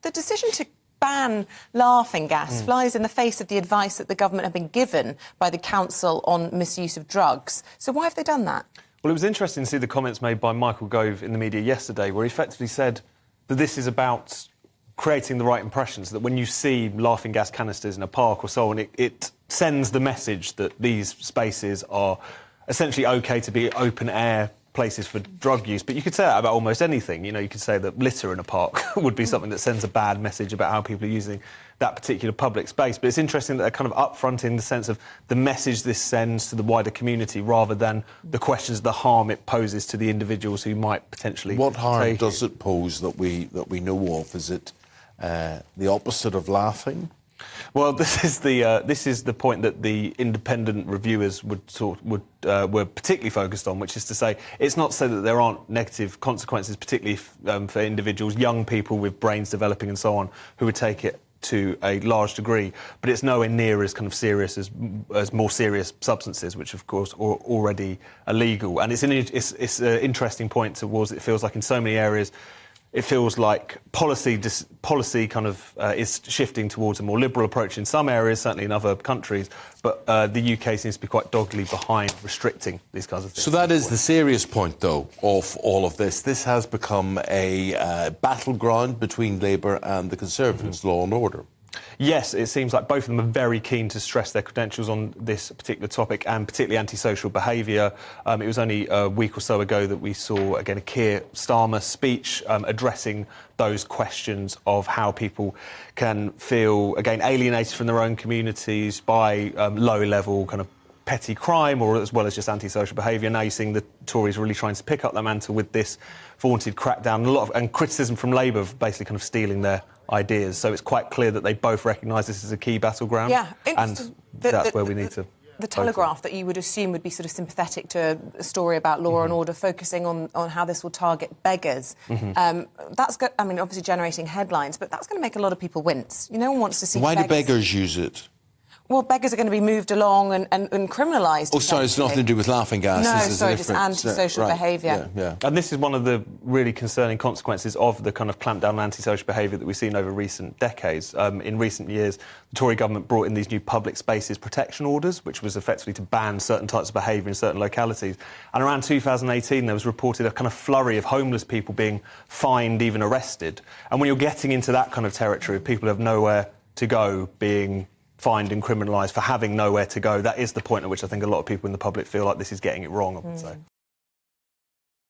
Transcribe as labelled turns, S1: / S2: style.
S1: the decision to ban laughing gas flies in the face of the advice that the government have been given by the Council on Misuse of Drugs. So why have they done that?
S2: Well, it was interesting to see the comments made by Michael Gove in the media yesterday, where he effectively said that this is about creating the right impressions, that when you see laughing gas canisters in a park or so on, it sends the message that these spaces are essentially OK to be open-air places for drug use. But you could say that about almost anything. You know, you could say that litter in a park would be something that sends a bad message about how people are using that particular public space. But it's interesting that they're kind of upfront in the sense of the message this sends to the wider community rather than the questions of the harm it poses to the individuals who might potentially
S3: What harm
S2: take
S3: does it pose that we know of? Is it the opposite of laughing?
S2: Well, this is the point that the independent reviewers were particularly focused on, which is to say it's not so that there aren't negative consequences, particularly for individuals, young people with brains developing and so on, who would take it to a large degree, but it's nowhere near as kind of serious as more serious substances, which of course are already illegal. And it's an interesting point towards it feels like in so many areas. It feels like policy kind of is shifting towards a more liberal approach in some areas, certainly in other countries, but the UK seems to be quite doggedly behind restricting these kinds of things.
S3: So that is the serious point, though, of all of this. This has become a battleground between Labour and the Conservatives, law and order.
S2: Yes, it seems like both of them are very keen to stress their credentials on this particular topic, and particularly antisocial behaviour. It was only a week or so ago that we saw, again, a Keir Starmer speech addressing those questions of how people can feel, again, alienated from their own communities by low-level kind of petty crime, or as well as just antisocial behaviour. Now you're seeing the Tories really trying to pick up the mantle with this vaunted crackdown, and criticism from Labour of basically kind of stealing their ideas. So it's quite clear that they both recognise this as a key battleground.
S1: Yeah,
S2: and that's where we need to.
S1: The Telegraph, that you would assume would be sort of sympathetic to a story about law and order, focusing on how this will target beggars. That's I mean, obviously generating headlines, but that's going to make a lot of people wince. No one wants to see.
S3: Why do beggars use it?
S1: Well, beggars are going to be moved along and criminalised.
S3: Oh, sorry, it's nothing to do with laughing gas.
S1: No,
S3: this is
S1: sorry, just antisocial behaviour.
S3: Yeah.
S2: And this is one of the really concerning consequences of the kind of clampdown on antisocial behaviour that we've seen over recent decades. In recent years, the Tory government brought in these new public spaces protection orders, which was effectively to ban certain types of behaviour in certain localities. And around 2018, there was reported a kind of flurry of homeless people being fined, even arrested. And when you're getting into that kind of territory of people who have nowhere to go being fined and criminalised for having nowhere to go, that is the point at which I think a lot of people in the public feel like this is getting it wrong, I would say.